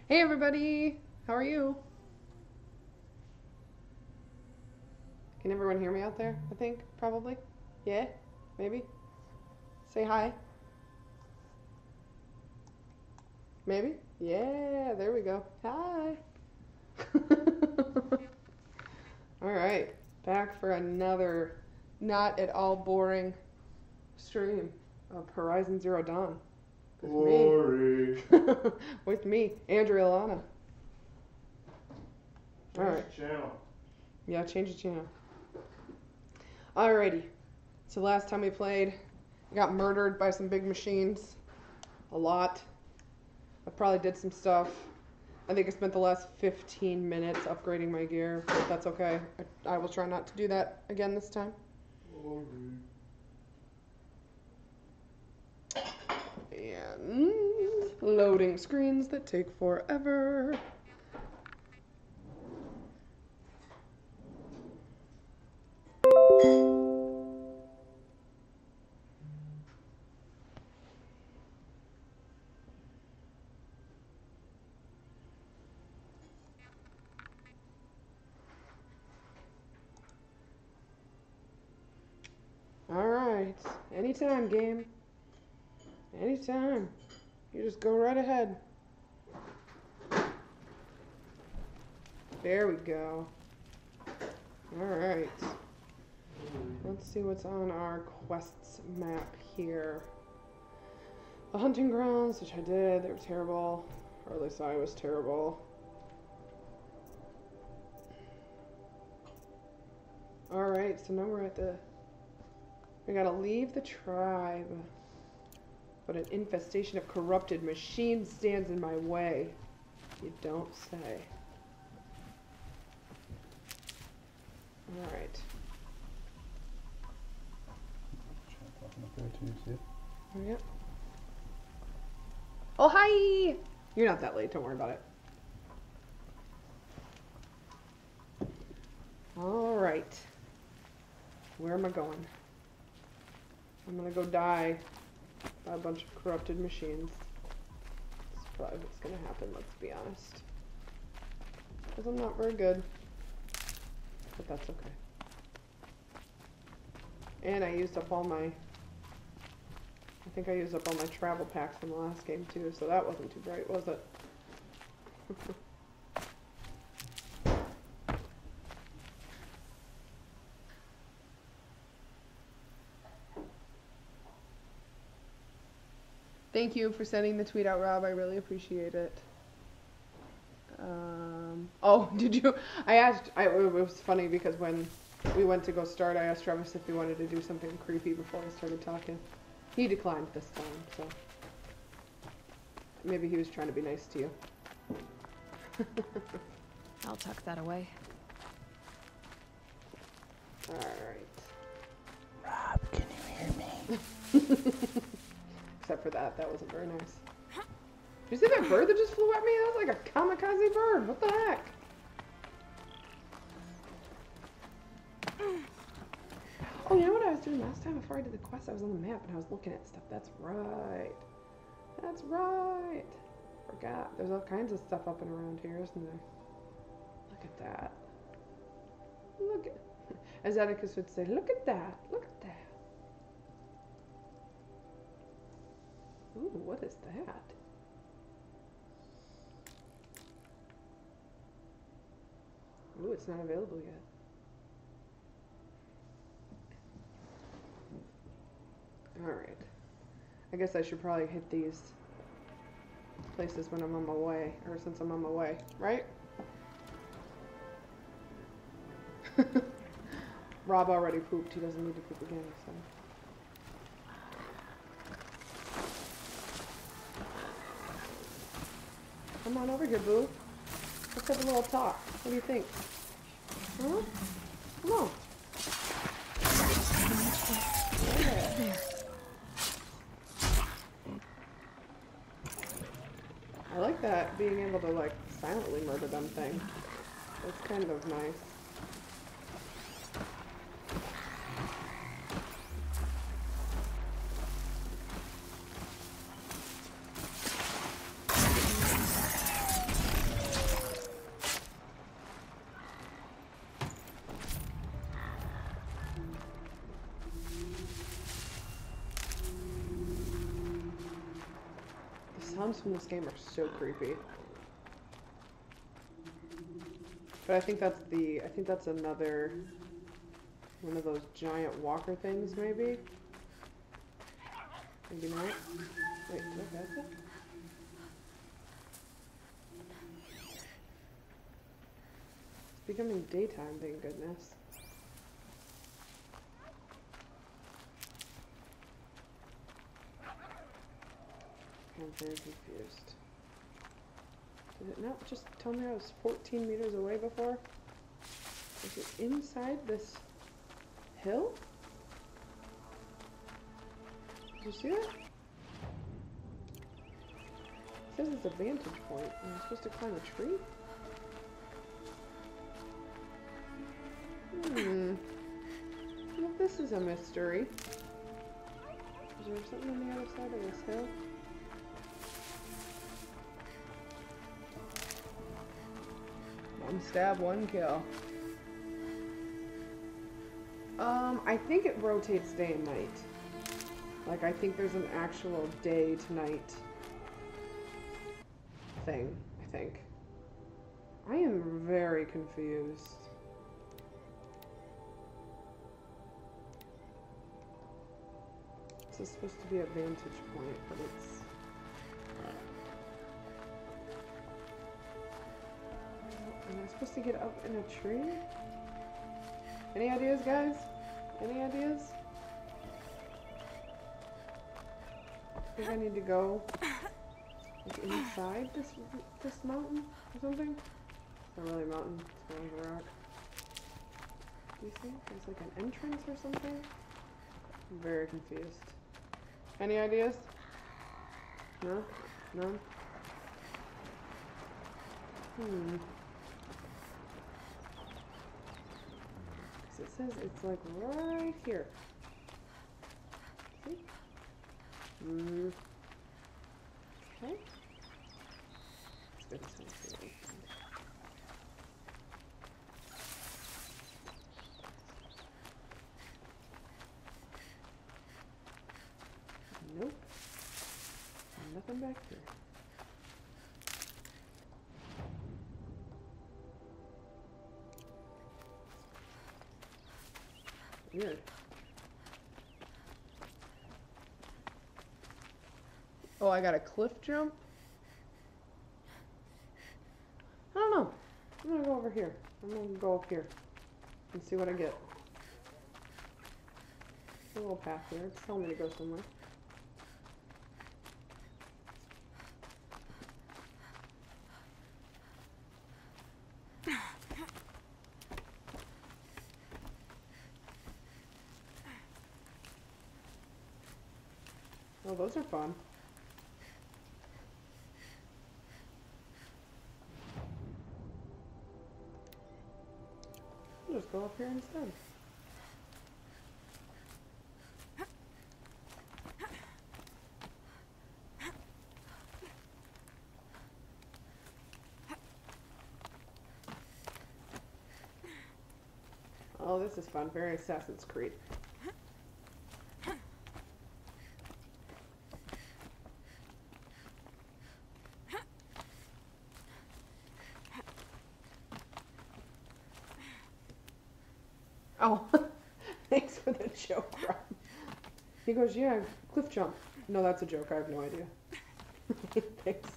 Hey everybody! How are you? Can everyone hear me out there? I think, probably. Yeah? Maybe? Say hi. Maybe? Yeah, there we go. Hi! Alright, back for another not at all boring stream of Horizon Zero Dawn. Boring. With me, Andrealana. Alright. Channel. Yeah, change the channel. Alrighty. So last time we played, I got murdered by some big machines. A lot. I probably did some stuff. I think I spent the last 15 minutes upgrading my gear, but that's okay. I will try not to do that again this time. Boring. And loading screens that take forever. Alright. Anytime, game. Anytime. You just go right ahead. There we go. Alright. Let's see what's on our quests map here. The hunting grounds, which I did, they were terrible. Or at least I was terrible. Alright, so now we're at the... We gotta leave the tribe. But an infestation of corrupted machines stands in my way. You don't say. Alright. Yep. Oh, hi! You're not that late, don't worry about it. Alright. Where am I going? I'm gonna go die by a bunch of corrupted machines. That's probably what's gonna happen, let's be honest. Because I'm not very good. But that's okay. And I used up all my... I think I used up all my travel packs from the last game too, so that wasn't too bright, was it? Thank you for sending the tweet out, Rob. I really appreciate it. Oh, did you? I asked. It was funny because when we went to go start, I asked Travis if he wanted to do something creepy before I started talking. He declined this time, so maybe he was trying to be nice to you. I'll tuck that away. All right. Rob, can you hear me? Except for that wasn't very nice. Did you see that bird that just flew at me? That was like a kamikaze bird. What the heck? Oh, you know what I was doing last time before I did the quest? I was on the map and I was looking at stuff. That's right. That's right. Forgot. There's all kinds of stuff up and around here, isn't there? Look at that. Look at... As Atticus would say, look at that. Look at that. Ooh, what is that? Ooh, it's not available yet. Alright. I guess I should probably hit these places when I'm on my way, or since I'm on my way, right? Rob already pooped. He doesn't need to poop again, so... Come on over here, boo. Let's have a little talk. What do you think? Huh? Come on. Yeah. I like that, being able to, like, silently murder them thing. It's kind of nice. sounds from this game are so creepy. But I think that's another one of those giant walker things, maybe? Maybe not. Wait, did I pass it? It's becoming daytime, thank goodness. I'm very confused. Did it not just tell me I was 14 meters away before? Is it inside this hill? Did you see that? It says it's a vantage point, and I'm supposed to climb a tree? Well, this is a mystery. Is there something on the other side of this hill? One stab, one kill. I think it rotates day and night. Like, I think there's an actual day to night thing, I think. I am very confused. This is supposed to be a vantage point, but it's... Am I supposed to get up in a tree? Any ideas, guys? Any ideas? I think I need to go like inside this mountain or something. It's not really a mountain, it's more like a rock. Do you think there's like an entrance or something? I'm very confused. Any ideas? No? None? It says it's like right here. See? Okay. Let's go this way. See what we find. Nope. Nothing back here. Weird. Oh, I got a cliff jump? I don't know. I'm gonna go over here. I'm gonna go up here and see what I get. A little path here. It's telling me to go somewhere. Oh, those are fun. I'll just go up here instead. Oh, this is fun. Very Assassin's Creed. Oh, thanks for the joke, Rob. He goes, yeah, cliff jump. No, that's a joke. I have no idea. Thanks.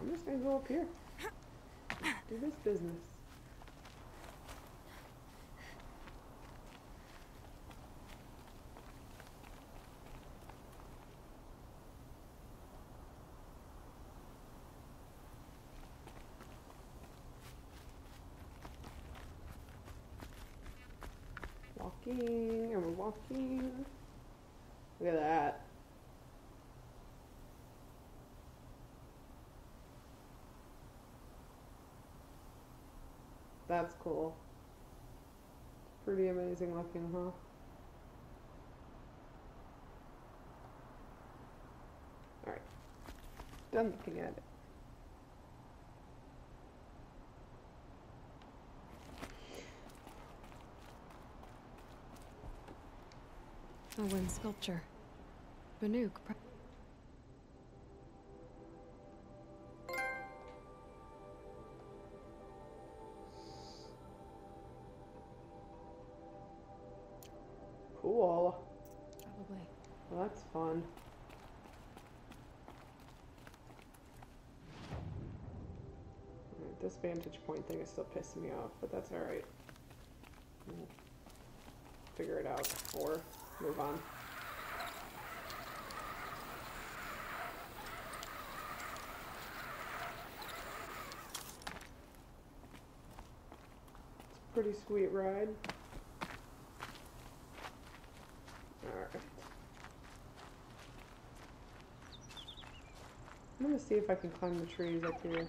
I'm just going to go up here. Do this business. Walking, and we're walking. Look at that. That's cool. Pretty amazing looking, huh? Alright. Done looking at it. A wind sculpture. Banuk. Cool. Probably. Well, that's fun. Alright, this vantage point thing is still pissing me off, but that's alright. We'll figure it out or move on. It's a pretty sweet ride. Alright. I'm gonna see if I can climb the trees up here.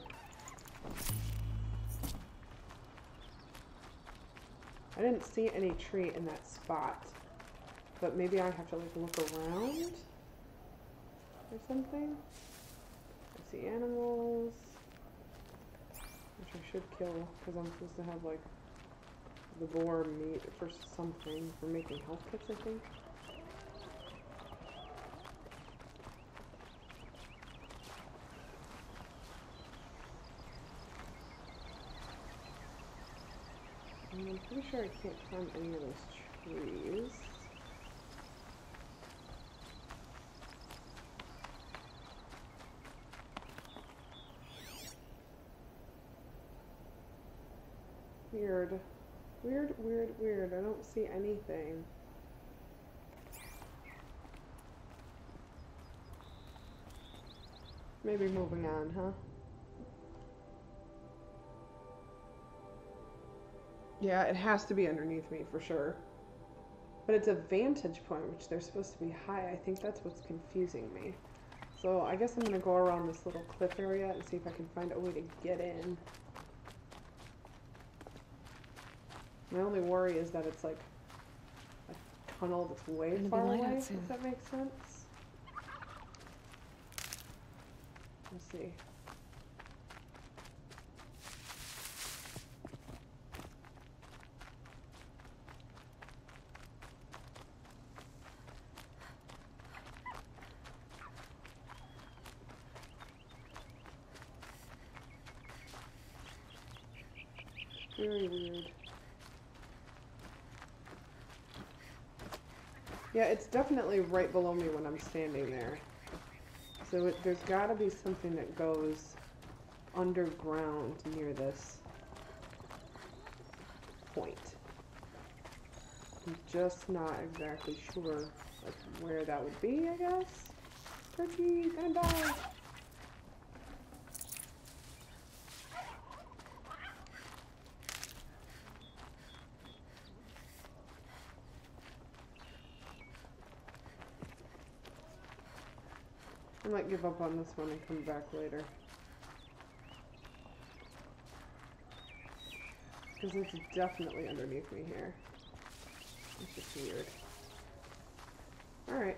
I didn't see any tree in that spot, but maybe I have to like look around or something. I see animals, which I should kill because I'm supposed to have like the boar meat for something, for making health kits, I think. And I'm pretty sure I can't climb any of those trees. Weird. Weird, weird, weird. I don't see anything. Maybe moving on, huh? Yeah, it has to be underneath me for sure. But it's a vantage point, which they're supposed to be high. I think that's what's confusing me. So I guess I'm going to go around this little cliff area and see if I can find a way to get in. My only worry is that it's like a tunnel that's way far away, if that makes sense. Let's see. Very weird. Yeah, it's definitely right below me when I'm standing there. So there's got to be something that goes underground near this point. I'm just not exactly sure like where that would be, I guess. Turkey, gonna die. I might give up on this one and come back later. Because it's definitely underneath me here. It's just weird. Alright,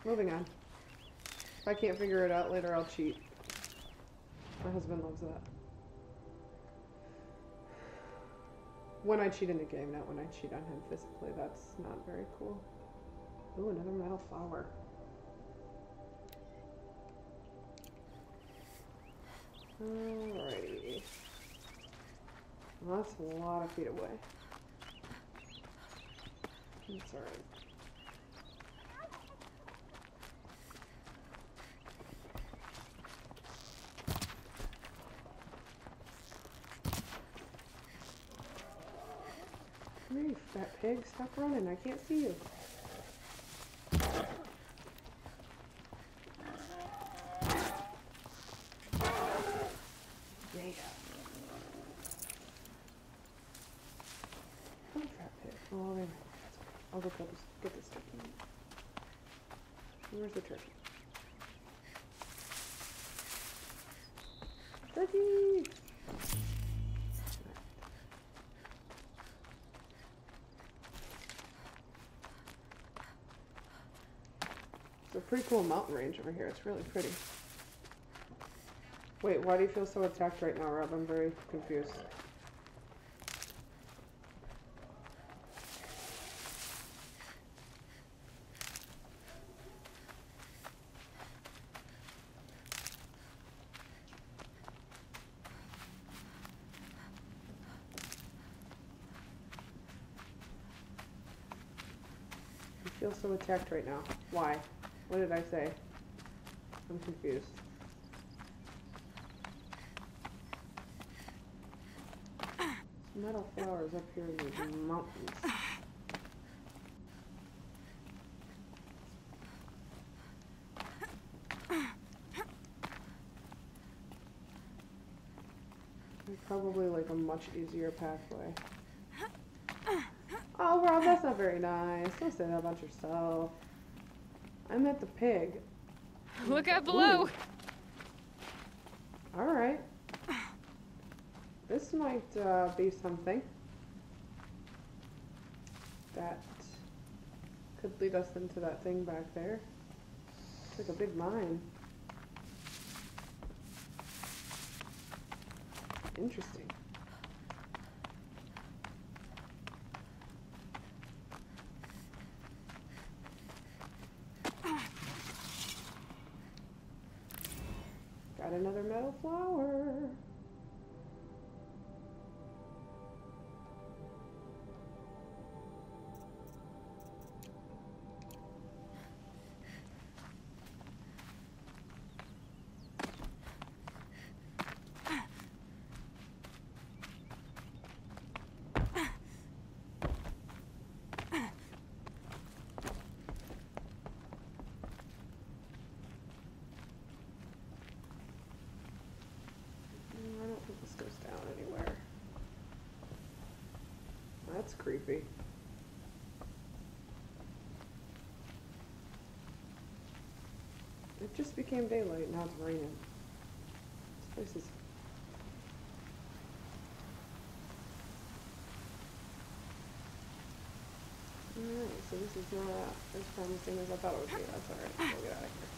moving on. If I can't figure it out later, I'll cheat. My husband loves that. When I cheat in the game, not when I cheat on him physically. That's not very cool. Ooh, another metal flower. Alrighty. Well, that's a lot of feet away. That's alright. Come here, you fat pig. Stop running. I can't see you. Oh, there. I'll go get this turkey. Where's the turkey? Turkey! It's a pretty cool mountain range over here. It's really pretty. Wait, why do you feel so attacked right now, Rob? I'm very confused. feel so attacked right now? Why? What did I say? I'm confused. Metal flowers up here in these mountains. Probably like a much easier pathway. Oh, Rob, that's not very nice. Don't say that about yourself. I meant the pig. Look out below! Alright. This might be something that could lead us into that thing back there. It's like a big mine. Interesting. Got another metal flower. That's creepy. It just became daylight, now it's raining. This place is... Alright, so this is not as promising as I thought it would be. That's alright, we'll get out of here.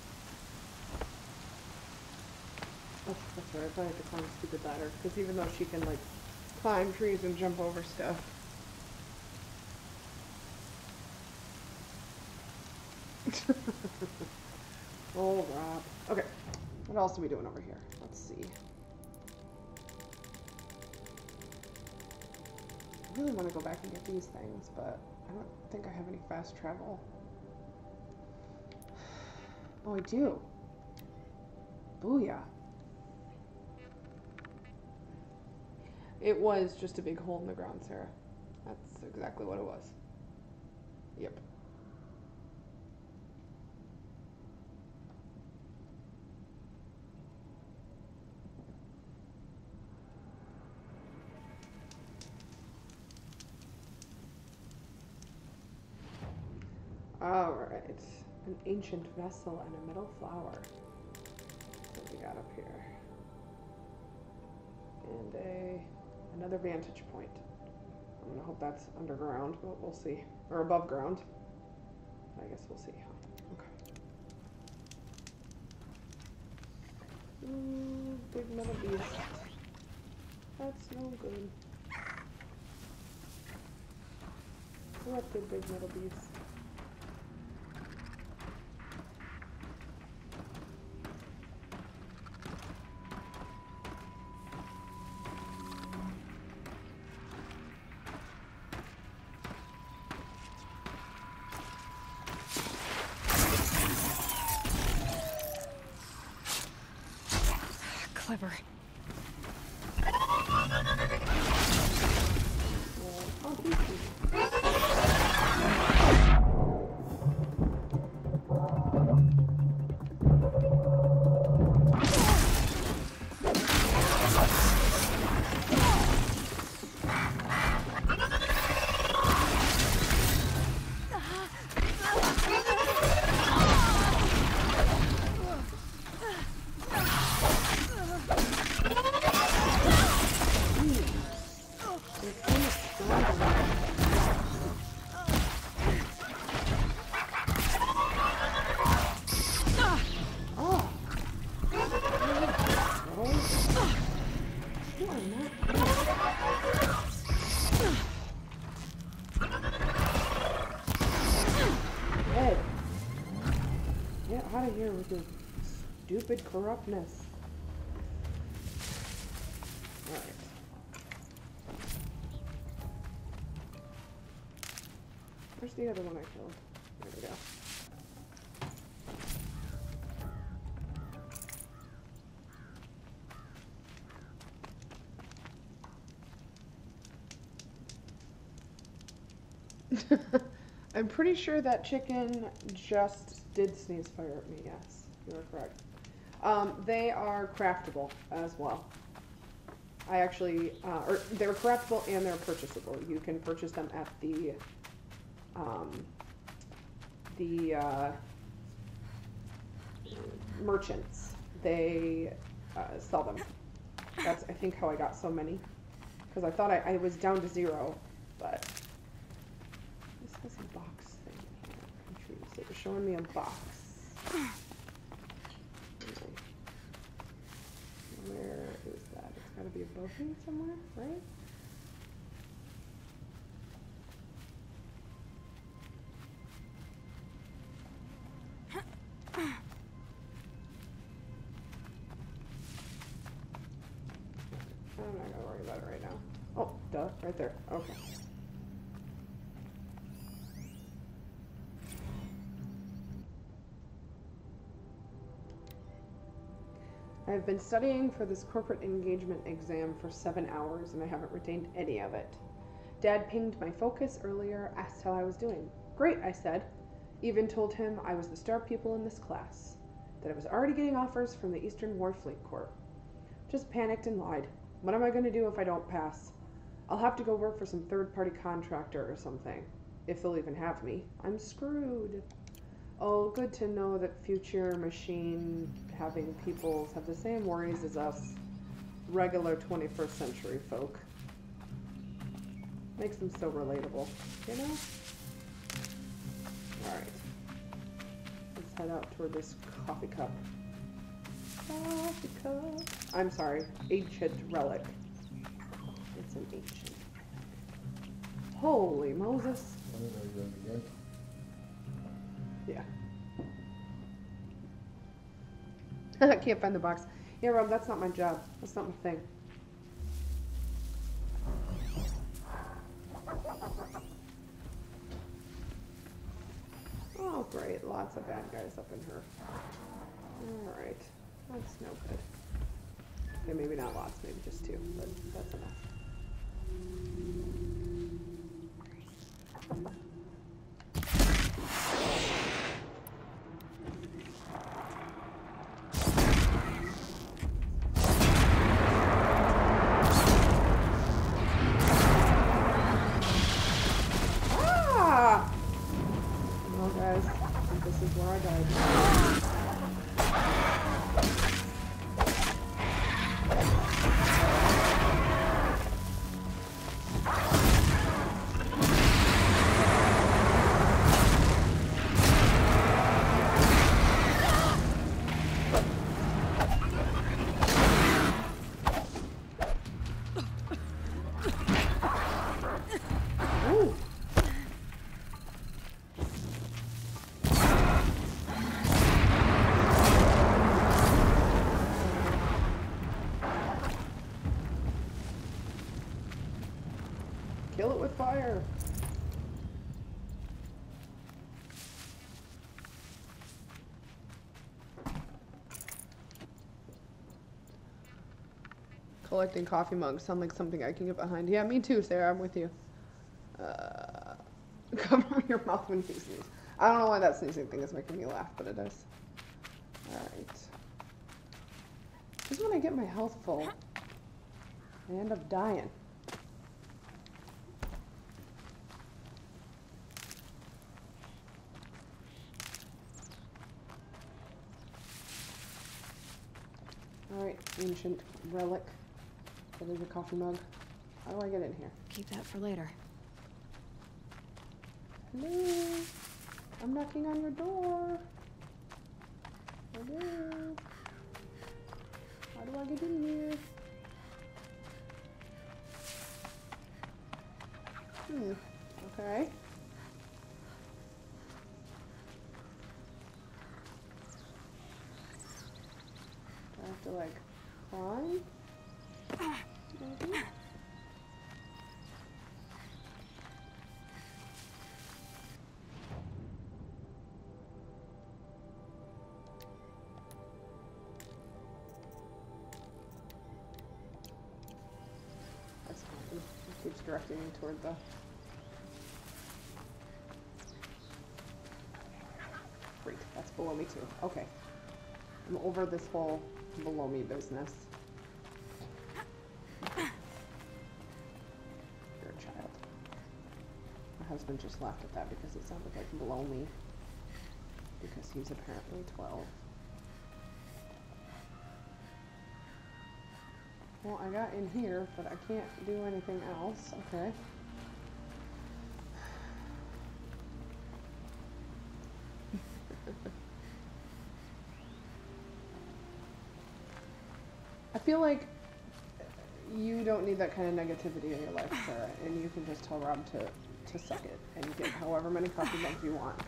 Oh, that's right, I probably have to climb a stupid ladder, because even though she can, like, climb trees and jump over stuff, oh, Rob. Okay, what else are we doing over here? Let's see. I really want to go back and get these things, but I don't think I have any fast travel. Oh, I do. Booyah. It was just a big hole in the ground, Sarah. That's exactly what it was. Yep. Alright, an ancient vessel and a metal flower. What we got up here? And another vantage point. I'm gonna hope that's underground, but we'll see. Or above ground. I guess we'll see. Okay. Big metal beast. That's no good. What did big metal beast? Clever. Out of here with your stupid corruptness. Alright. Where's the other one I killed? There we go. I'm pretty sure that chicken just did sneeze fire at me, yes. You are correct. They are craftable as well. I actually, or they're craftable and they're purchasable. You can purchase them at the merchants. They sell them. That's, I think, how I got so many. Because I thought I was down to 0, but this has a box thing here. Confused. It was showing me a box. Where is that? It's got to be above me somewhere, right? I'm not gonna worry about it right now. Oh, duh, right there. Okay. I've been studying for this corporate engagement exam for 7 hours and I haven't retained any of it. Dad pinged my focus earlier, asked how I was doing. Great, I said. Even told him I was the star pupil in this class, that I was already getting offers from the Eastern Warfleet Corps. Just panicked and lied. What am I going to do if I don't pass? I'll have to go work for some third-party contractor or something. If they'll even have me. I'm screwed. Oh, good to know that future machine-having peoples have the same worries as us regular 21st century folk. Makes them so relatable, you know? Alright. Let's head out toward this coffee cup. Coffee cup. I'm sorry, ancient relic. It's an ancient relic. Holy Moses. Yeah. I can't find the box. Yeah, Rob, that's not my job. That's not my thing. Oh, great. Lots of bad guys up in here. Alright. That's no good. Okay, maybe not lots, maybe just 2, but that's enough. Ah! Well, guys, I think this is where I died. Ooh. Kill it with fire. Collecting coffee mugs sound like something I can get behind. Yeah, me too, Sarah. I'm with you. Cover your mouth when you sneeze. I don't know why that sneezing thing is making me laugh, but it does. Alright. This is when I get my health full. I end up dying. Alright, ancient relic. That is a coffee mug. How do I get in here? Keep that for later. Hello? I'm knocking on your door. Hello? How do I get in here? Okay. Do I have to, like, climb? Maybe? directing me toward the... Great, that's below me too. Okay. I'm over this whole below me business. You're a child. My husband just laughed at that because it sounded like below me. Because he's apparently 12. Well, I got in here, but I can't do anything else. Okay. I feel like you don't need that kind of negativity in your life, Sarah, and you can just tell Rob to suck it and get however many coffee mugs you want.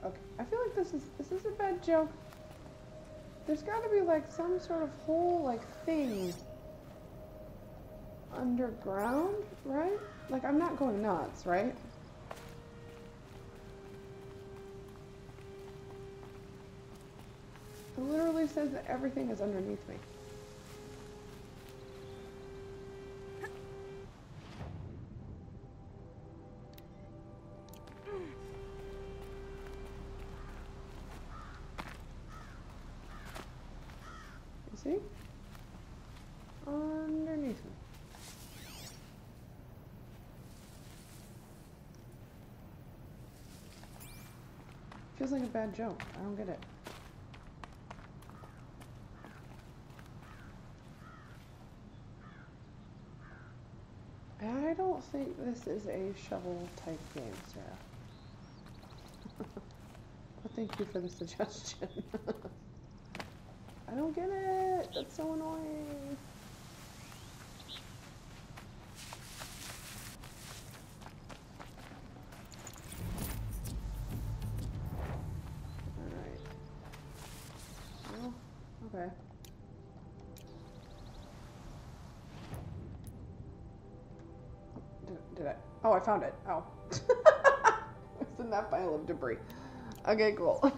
Okay, I feel like this is a bad joke. There's got to be like some sort of whole like thing underground, right? Like I'm not going nuts, right? It literally says that everything is underneath me. You see? Underneath me. Feels like a bad joke. I don't get it. I don't think this is a shovel type game, Sarah. But thank you for the suggestion. I don't get it. That's so annoying. Alright. Well, okay. Did I? Oh, I found it. Oh. It's in that pile of debris. Okay, cool.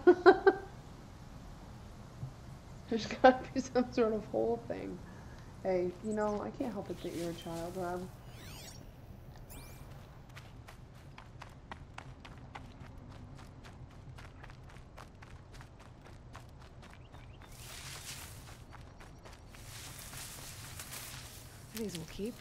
There's gotta be some sort of whole thing. Hey, you know, I can't help it that you're a child, Rob. These will keep.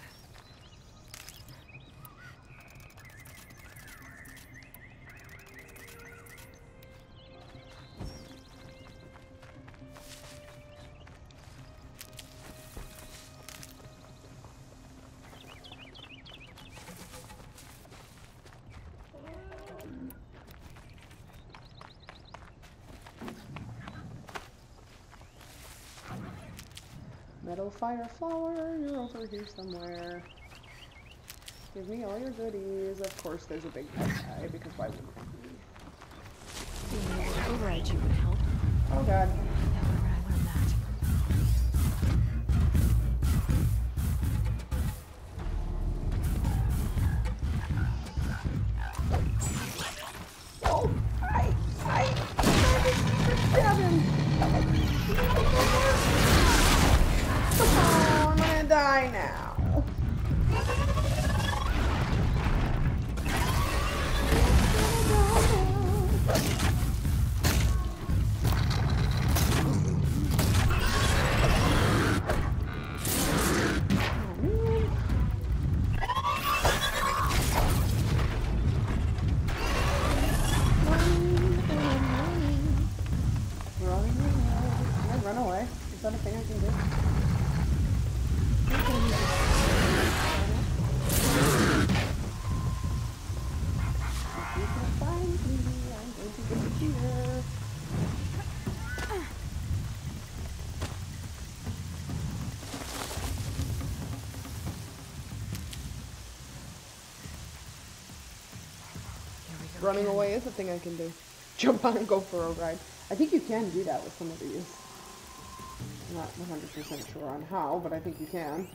Metal fire flower, you're over here somewhere. Give me all your goodies. Of course there's a big bad guy, because why wouldn't there be? Being able to override you would help. Oh god. However, I learned that. Oh, I stab him. Oh, I'm gonna die now. Run away. Is that a thing I can do? If you can find me, I'm going to disappear. Running away is a thing I can do. Jump on and go for a ride. I think you can do that with some of these. I'm not 100% sure on how, but I think you can.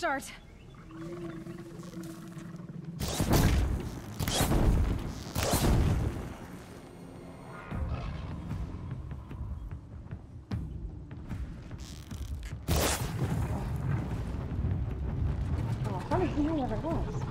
start. Oh, how did he know where I was?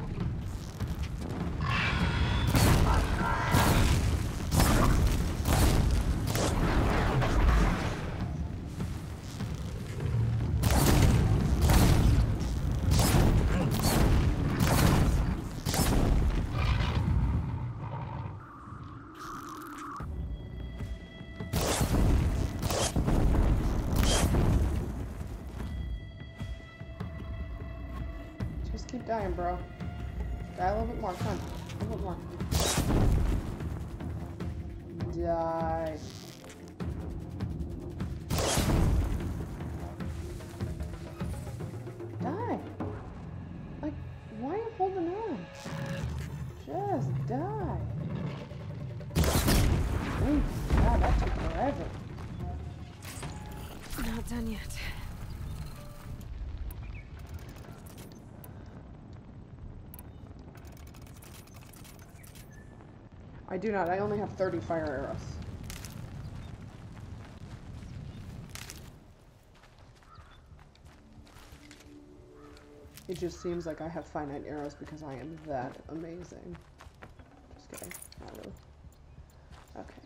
Just keep dying, bro. Die a little bit more. Come on. A little bit more. Die. Die. Like, why are you holding on? Just die. Oh, God, that took forever. Not done yet. I do not. I only have 30 fire arrows. It just seems like I have finite arrows because I am that amazing. Just kidding. Not really. Okay.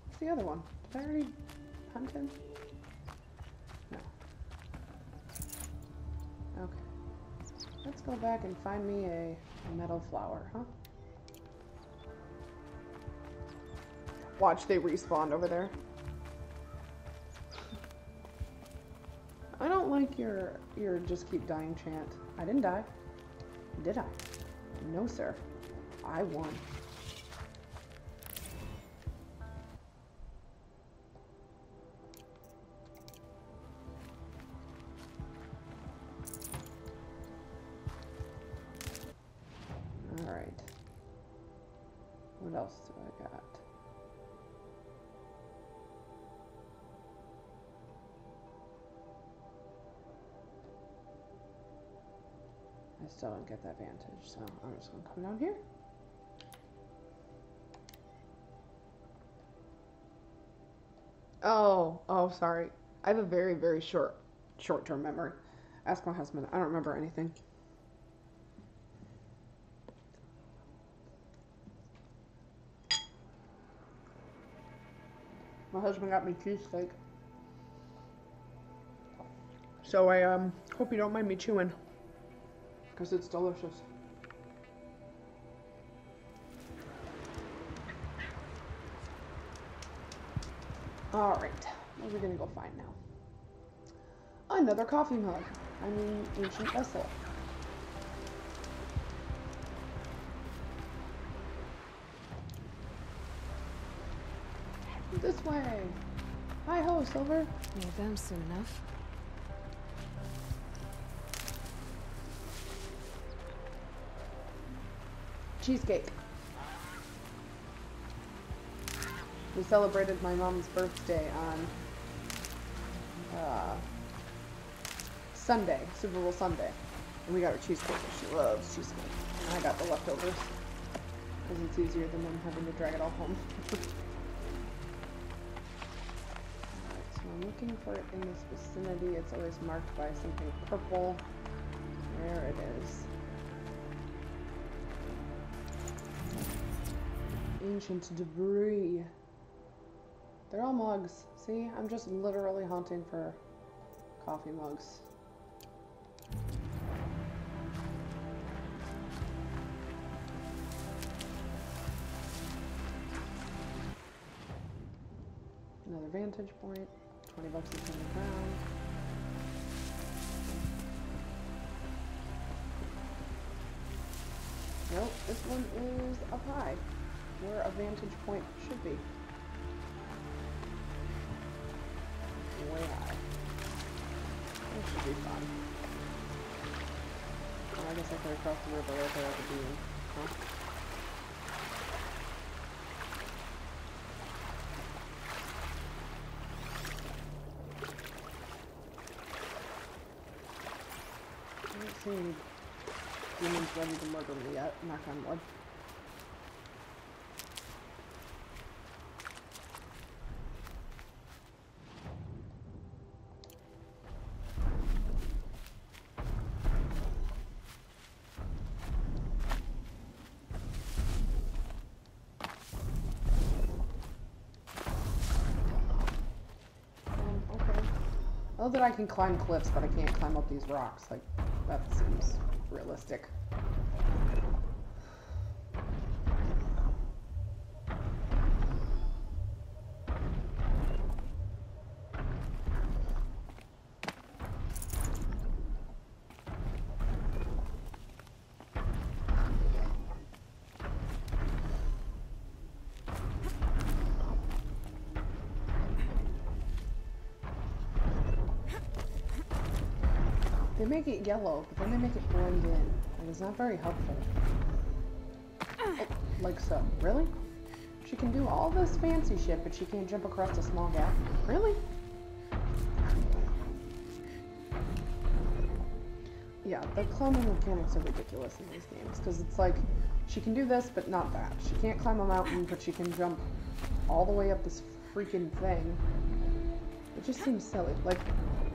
What's the other one? Did I already hunt him? No. Okay. Let's go back and find me a metal flower, huh? Watch, they respawned over there. I don't like your just keep dying chant. I didn't die. Did I? No, sir. I won. Alright. What else do I got? I still don't get that vantage, so I'm just gonna come down here. Oh, sorry. I have a very, very short-term memory. Ask my husband. I don't remember anything. My husband got me cheesesteak. So I hope you don't mind me chewing. Because it's delicious. Alright, what are we gonna go find now? Another coffee mug. I mean, ancient vessel. This way. Hi ho, Silver. Need them soon enough. Cheesecake. We celebrated my mom's birthday on Sunday, Super Bowl Sunday. And we got her cheesecake, and she loves cheesecake. And I got the leftovers. Because it's easier than them having to drag it all home. Alright, so I'm looking for it in this vicinity. It's always marked by something purple. There it is. Ancient debris. They're all mugs. See, I'm just literally hunting for coffee mugs. Another vantage point. 20 bucks is on the ground. Nope, this one is up high, where a vantage point should be. Way high. That should be fun. Oh, I guess I could cross the river right there at the beginning. Huh? see any demons ready to murder me yet, knock on wood. I know that I can climb cliffs, but I can't climb up these rocks. Like, that seems realistic. They make it yellow, but then they make it blend in. Like, it's not very helpful. Oh, like so. Really? She can do all this fancy shit, but she can't jump across a small gap? Really? Yeah, the climbing mechanics are ridiculous in these games, because it's like, she can do this, but not that. She can't climb a mountain, but she can jump all the way up this freaking thing. It just seems silly. Like,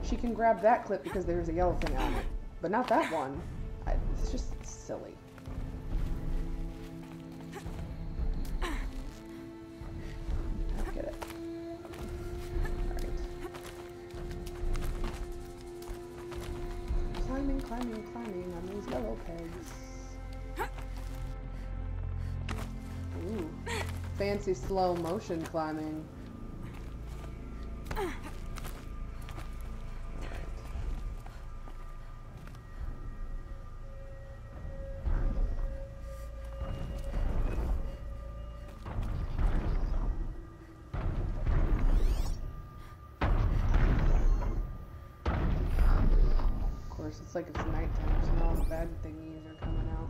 she can grab that clip because there's a yellow thing on it, but not that one. It's just silly. I get it. Alright. Climbing, climbing, climbing on these yellow pegs. Ooh. Fancy slow motion climbing. It's like it's nighttime, so all the bad thingies are coming out.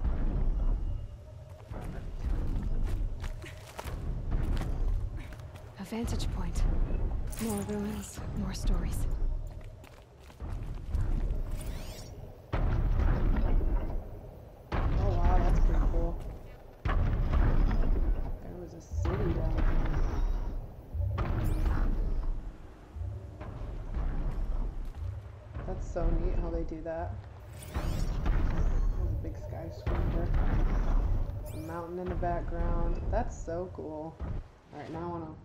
A vantage point. More ruins, more stories. Oh wow, that's pretty cool. There was a city down there. That's so neat how they do that. There's a big skyscraper. A mountain in the background. That's so cool. Alright, now I wanna...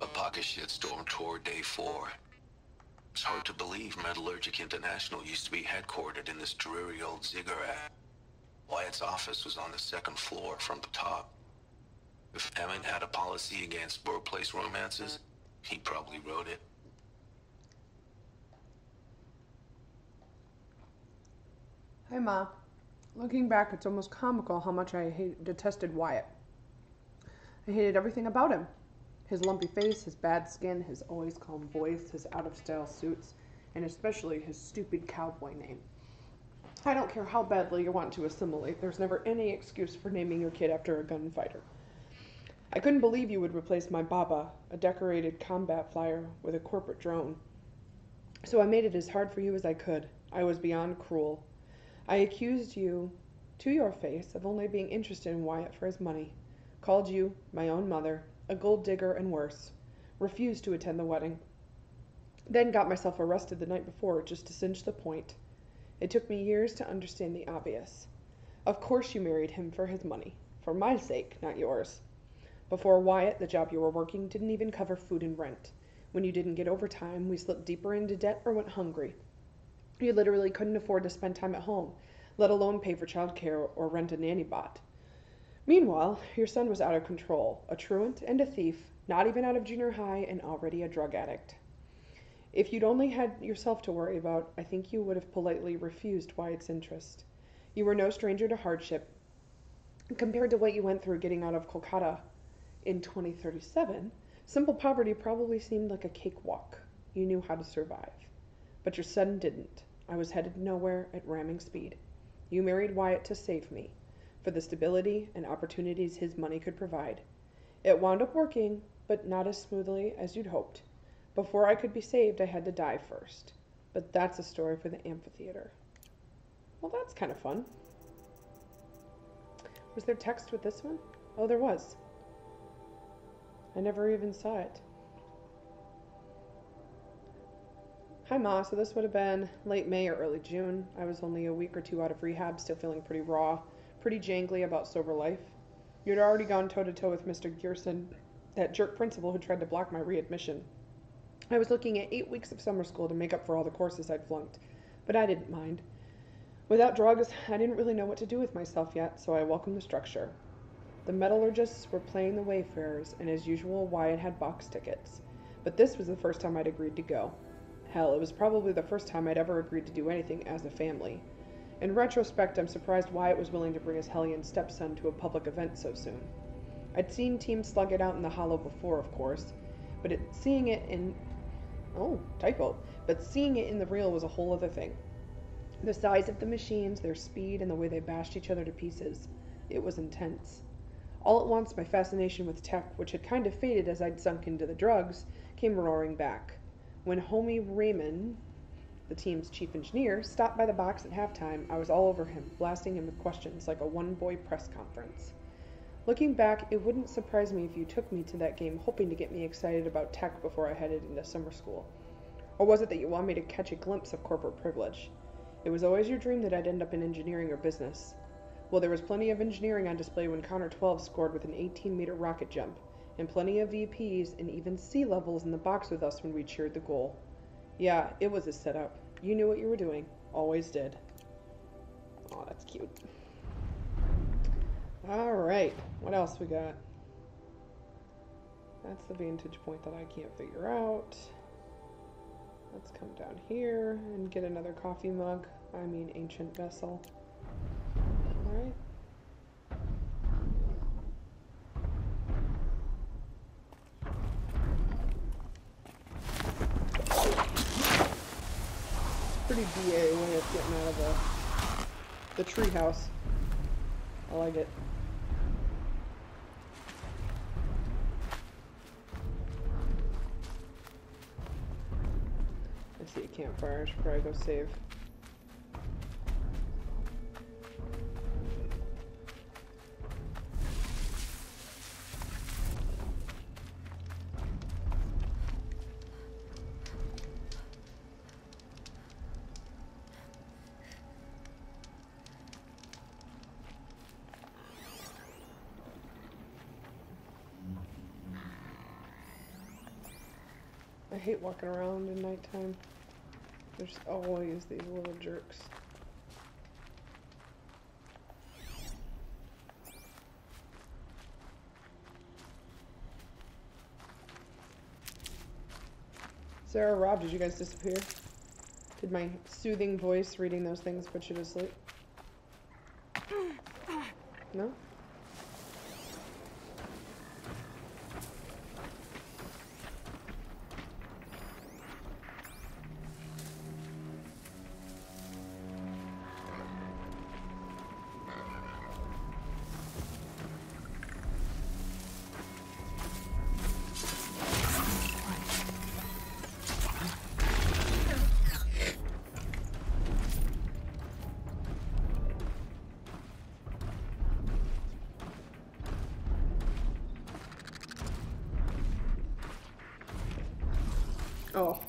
A pocket shitstorm toward day 4. It's hard to believe Metallurgic International used to be headquartered in this dreary old ziggurat. Wyatt's office was on the 2nd floor from the top. If Emmett had a policy against workplace romances, he probably wrote it. Hey Ma. Looking back, it's almost comical how much I detested Wyatt. I hated everything about him. His lumpy face, his bad skin, his always calm voice, his out-of-style suits, and especially his stupid cowboy name. I don't care how badly you want to assimilate, there's never any excuse for naming your kid after a gunfighter. I couldn't believe you would replace my Baba, a decorated combat flyer, with a corporate drone. So I made it as hard for you as I could. I was beyond cruel. I accused you, to your face, of only being interested in Wyatt for his money. Called you, my own mother, a gold digger and worse. Refused to attend the wedding. Then got myself arrested the night before just to cinch the point. It took me years to understand the obvious. Of course you married him for his money. For my sake, not yours. Before Wyatt, the job you were working didn't even cover food and rent. When you didn't get overtime, we slipped deeper into debt or went hungry. You literally couldn't afford to spend time at home, let alone pay for childcare or rent a nanny bot. Meanwhile, your son was out of control, a truant and a thief, not even out of junior high and already a drug addict. If you'd only had yourself to worry about, I think you would have politely refused Wyatt's interest. You were no stranger to hardship. Compared to what you went through getting out of Kolkata in 2037, simple poverty probably seemed like a cakewalk. You knew how to survive. But your son didn't. I was headed nowhere at ramming speed. You married Wyatt to save me, for the stability and opportunities his money could provide. It wound up working, but not as smoothly as you'd hoped. Before I could be saved, I had to die first. But that's a story for the amphitheater. Well, that's kind of fun. Was there text with this one? Oh, there was. I never even saw it. Hi, Ma. So this would have been late May or early June. I was only a week or two out of rehab, still feeling pretty raw, pretty jangly about sober life. You'd already gone toe-to-toe with Mr. Gearson, that jerk principal who tried to block my readmission. I was looking at 8 weeks of summer school to make up for all the courses I'd flunked, but I didn't mind. Without drugs, I didn't really know what to do with myself yet, so I welcomed the structure. The metallurgists were playing the Wayfarers, and as usual, Wyatt had box tickets. But this was the first time I'd agreed to go. Hell, it was probably the first time I'd ever agreed to do anything as a family. In retrospect, I'm surprised Wyatt was willing to bring his hellion stepson to a public event so soon. I'd seen teams slug it out in the hollow before, of course, but seeing it in the real was a whole other thing. The size of the machines, their speed, and the way they bashed each other to pieces. It was intense. All at once, my fascination with tech, which had kind of faded as I'd sunk into the drugs, came roaring back. When homie Raymond, the team's chief engineer, stopped by the box at halftime, I was all over him, blasting him with questions like a one-boy press conference. Looking back, it wouldn't surprise me if you took me to that game hoping to get me excited about tech before I headed into summer school. Or was it that you wanted me to catch a glimpse of corporate privilege? It was always your dream that I'd end up in engineering or business. Well, there was plenty of engineering on display when Connor 12 scored with an 18-meter rocket jump, and plenty of VPs and even C-levels in the box with us when we cheered the goal. Yeah, it was a setup. You knew what you were doing. Always did. Oh, that's cute. Alright, what else we got? That's the vantage point that I can't figure out. Let's come down here and get another coffee mug. I mean ancient vessel. Alright. Pretty BA when it's getting out of the tree house. I like it. I see a campfire. I should probably go save. I hate walking around in nighttime. There's always these little jerks. Sarah, Rob, did you guys disappear? Did my soothing voice reading those things put you to sleep? No? Oh.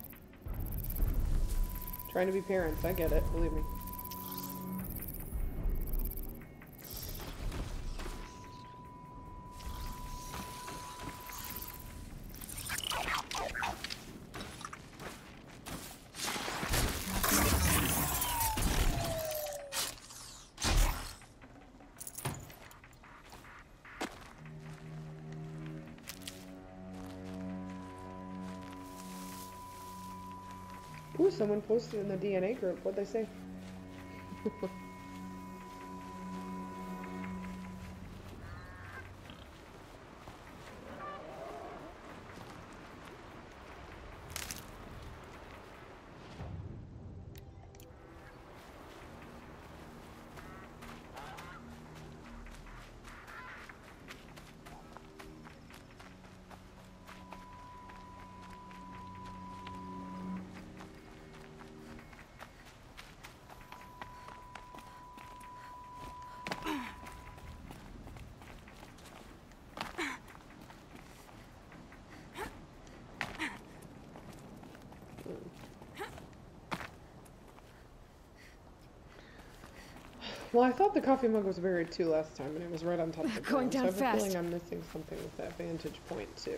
Trying to be parents, I get it, believe me. Ooh, someone posted in the DNA group. What'd they say? Well, I thought the coffee mug was buried too last time, and it was right on top of the Going ground. down So I have a fast. feeling I'm missing something with that vantage point too.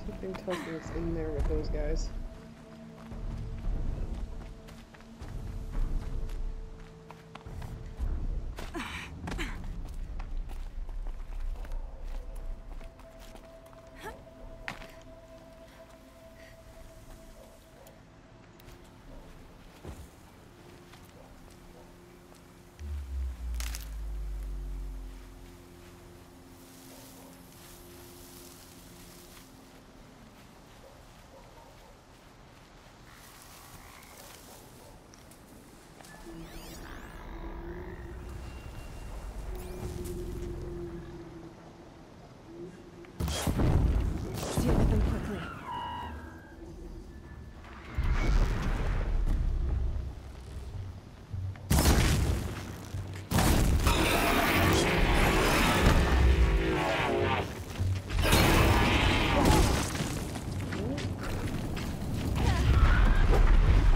Something tells me it's in there with those guys. Deal with them quickly.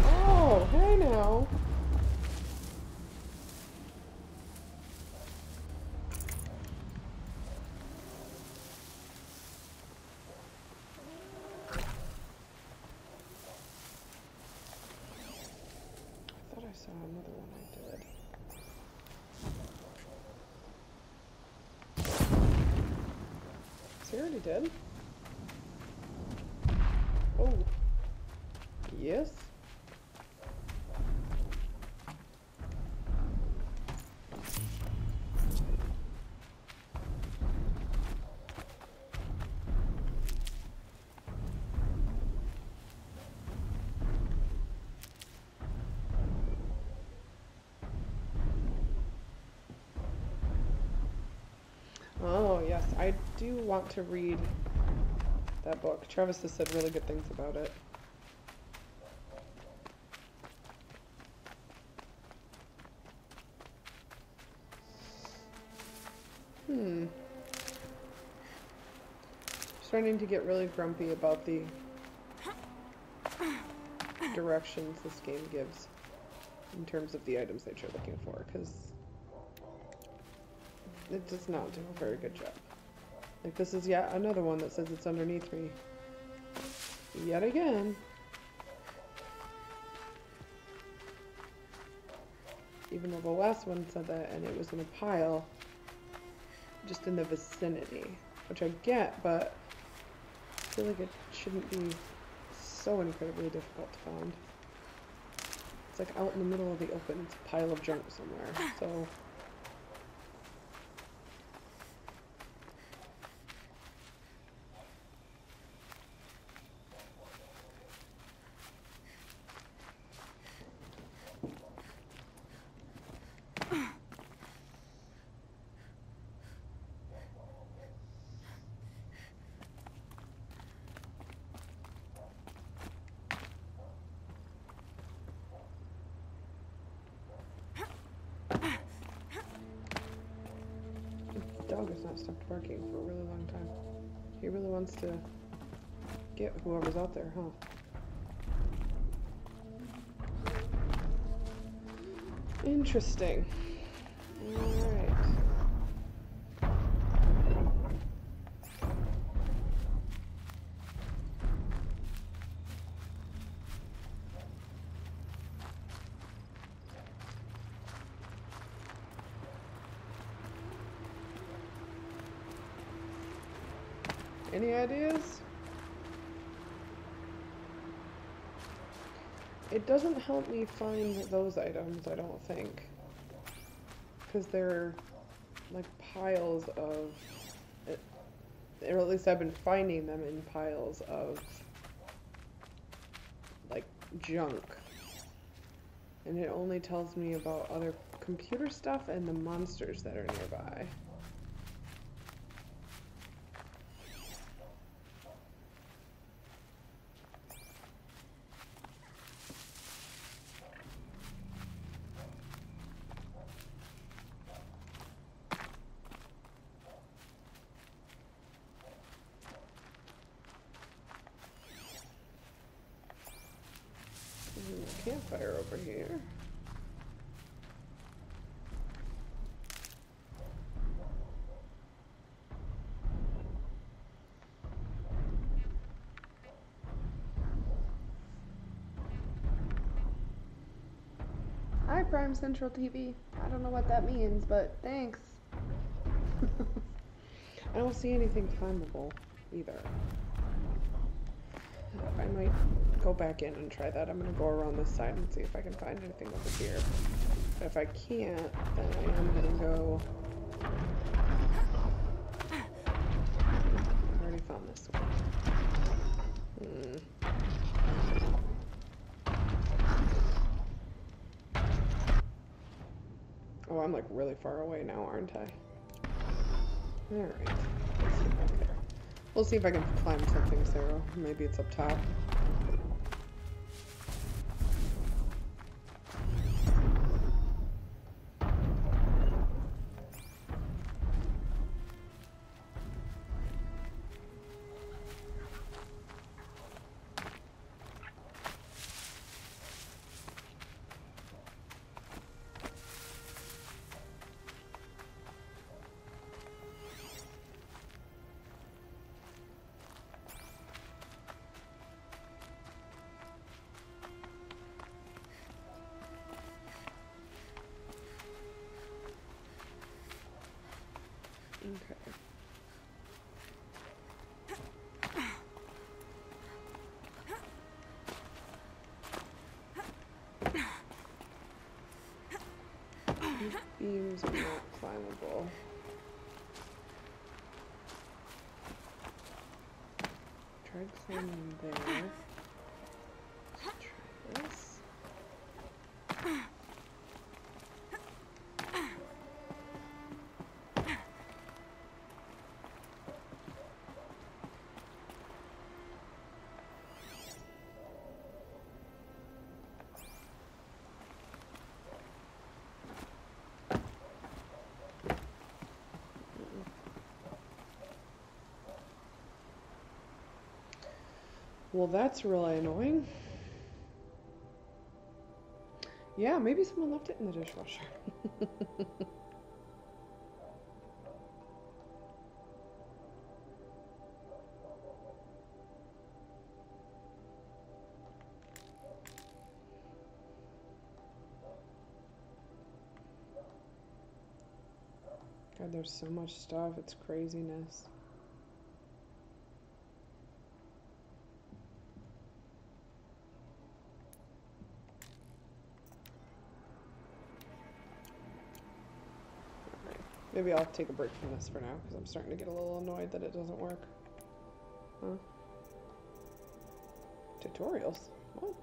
Oh, hey now. I thought I saw another one I did. Is he already dead? Oh. Yes. Oh, yes. I do want to read that book. Travis has said really good things about it. Starting to get really grumpy about the directions this game gives in terms of the items that you're looking for, because it does not do a very good job. Like, this is yet another one that says it's underneath me. Yet again. Even though the last one said that, and it was in a pile, just in the vicinity. Which I get, but I feel like it shouldn't be so incredibly difficult to find. It's like out in the middle of the open, it's a pile of junk somewhere, so... Dog has not stopped barking for a really long time. He really wants to get whoever's out there, huh? Interesting. Alright. Any ideas? It doesn't help me find those items, I don't think. Because they're like piles of... or at least I've been finding them in piles of like junk. And it only tells me about other computer stuff and the monsters that are nearby. campfire over here. Hi, Prime Central TV. I don't know what that means, but thanks. I don't see anything climbable either. I might go back in and try that. I'm going to go around this side and see if I can find anything over here. But if I can't, then I am going to go... I've already found this one. Oh, I'm like really far away now, aren't I? Alright. We'll see if I can climb something, Sarah. Maybe it's up top. Okay. These beams are not climbable. Tried climbing there. Let's try this. Well, that's really annoying. Yeah, maybe someone left it in the dishwasher. God, there's so much stuff. It's craziness. Maybe I'll take a break from this for now, because I'm starting to get a little annoyed that it doesn't work. Huh? Tutorials? What?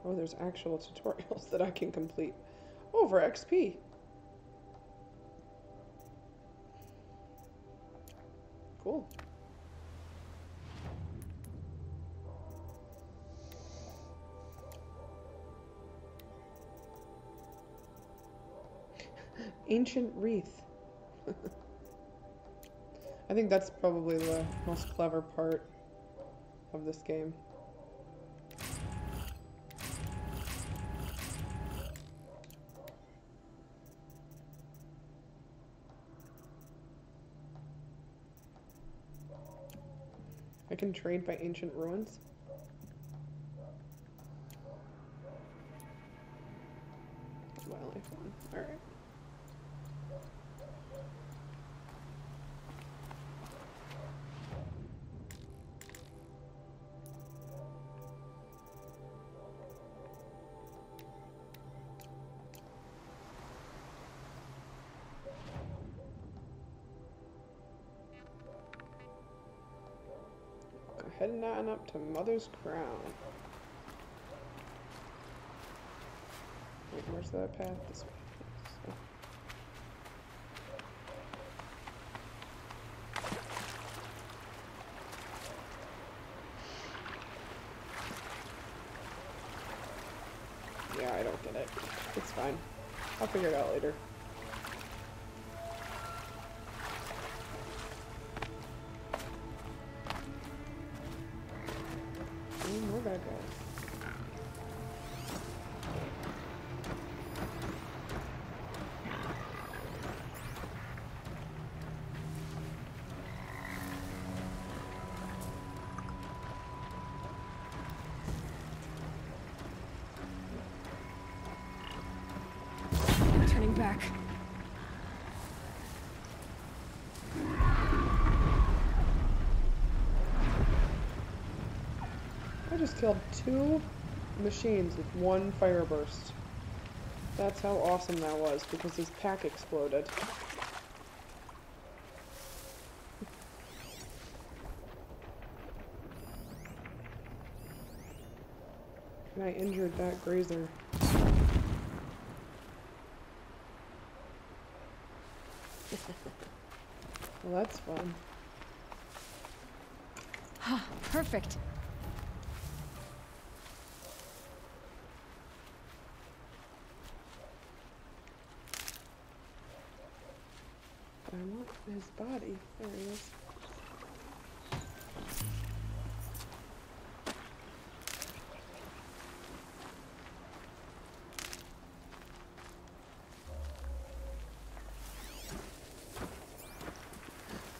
Oh, there's actual tutorials that I can complete. Oh, for XP. Cool. Ancient wreath. I think that's probably the most clever part of this game. I can trade by ancient ruins. Wildlife one. Alright. Heading on up to Mother's Crown. Wait, where's the path? This way. So. Yeah, I don't get it. It's fine. I'll figure it out later. More bad guys. back. I just killed 2 machines with 1 fire burst. That's how awesome that was, because his pack exploded. And I injured that grazer. Well, that's fun. Perfect. I want his body. There he is.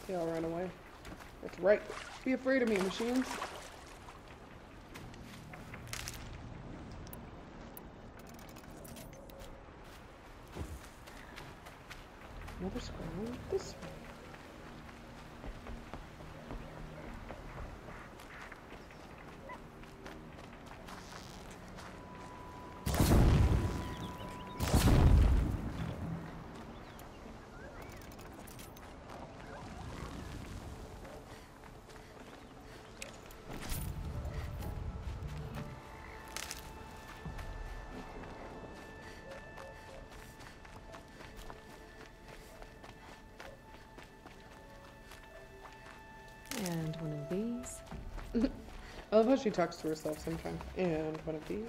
They all ran away. That's right. Be afraid of me, machines. Another squirrel this way. And one of these. I love how she talks to herself sometimes. And one of these.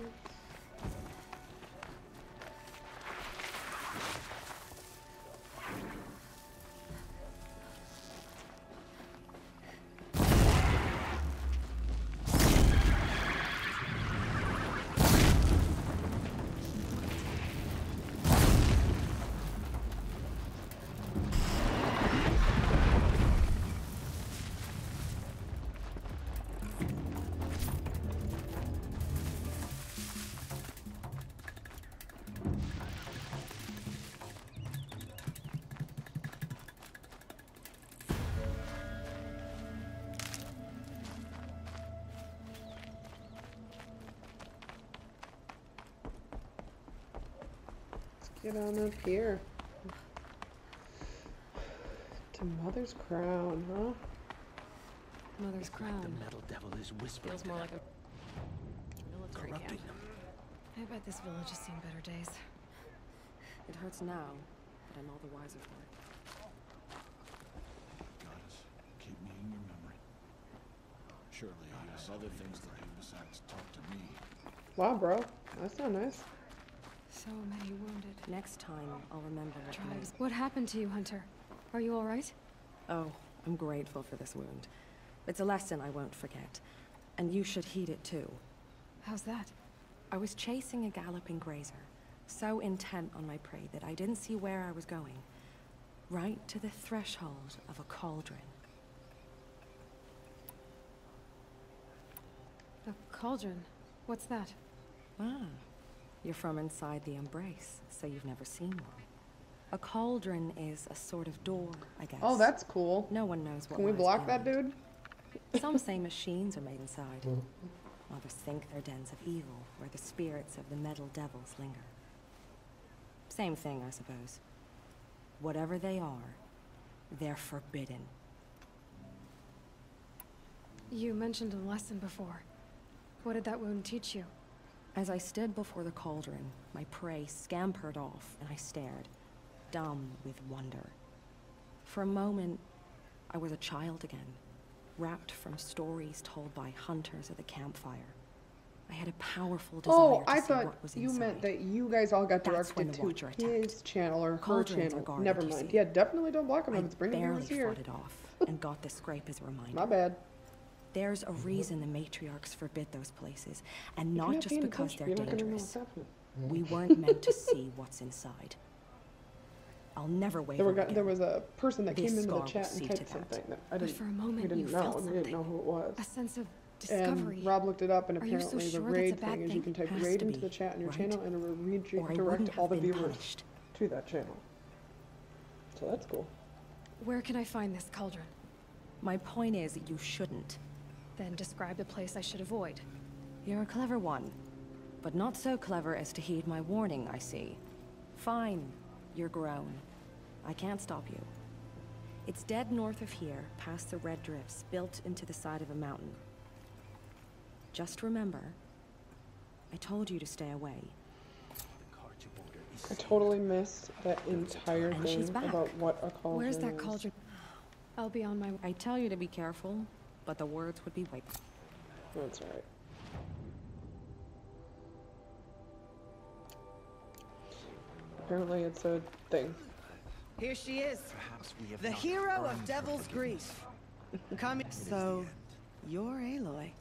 Get on up here. To Mother's Crown, huh? Mother's crown. The metal devil is whispering. Feels more like a military corrupting camp. them. I bet this village has seen better days. It hurts now, but I'm all the wiser for it. Goddess, keep me in your memory. Surely he has other things to do besides talk to me. Wow, bro. That's not nice. So many wounded. Next time, I'll remember what it Tribes. meant. What happened to you, Hunter? Are you all right? Oh, I'm grateful for this wound. It's a lesson I won't forget. And you should heed it too. How's that? I was chasing a galloping grazer, so intent on my prey that I didn't see where I was going. Right to the threshold of a cauldron. A cauldron. What's that? Ah, you're from inside the embrace, so you've never seen one. A cauldron is a sort of door, I guess. Oh, that's cool. No one knows what Can we lies block that beyond. dude? Some say machines are made inside. Others think they're dens of evil, where the spirits of the metal devils linger. Same thing, I suppose. Whatever they are, they're forbidden. You mentioned a lesson before. What did that wound teach you? As I stood before the cauldron, my prey scampered off, and I stared, dumb with wonder. For a moment, I was a child again, wrapped from stories told by hunters at the campfire. I had a powerful desire Oh, to I see thought what was you inside. meant that you guys all got That's when directed the Watcher to his attacked. channel or her Cauldrons are channel. guarded, Never you mind. see. Yeah, definitely don't block him I if it's bringing barely us here. fought it off, and got this scrape as a reminder. My bad. There's a reason the matriarchs forbid those places, and If you're not just paying because attention, they're you're not gonna know what's dangerous. happening. We weren't meant to see what's inside. I'll never waver again. There was a person that This came into the scar chat will and see typed to that. something that I But didn't. for a moment, we you didn't felt know. We didn't something. know who it was. A sense of discovery. And Rob looked it up, and Are you so apparently the sure that's a raid bad thing is you thing? can type Has raid to into be, the chat in your right? channel, and it will Or I redirect wouldn't all have the been viewers punished. to that channel. So that's cool. Where can I find this cauldron? My point is that you shouldn't. Then describe the place I should avoid. You're a clever one, but not so clever as to heed my warning, I see. Fine, you're grown. I can't stop you. It's dead north of here, past the red drifts, built into the side of a mountain. Just remember, I told you to stay away. I totally missed that entire And thing she's back. about what a cauldron Where's that is. cauldron? I'll be on my way. I tell you to be careful, but the words would be white. That's alright. Apparently it's a thing. Here she is, Perhaps we have the not hero of earned her Devil's forgiveness. Grief. Come. So, you're Aloy.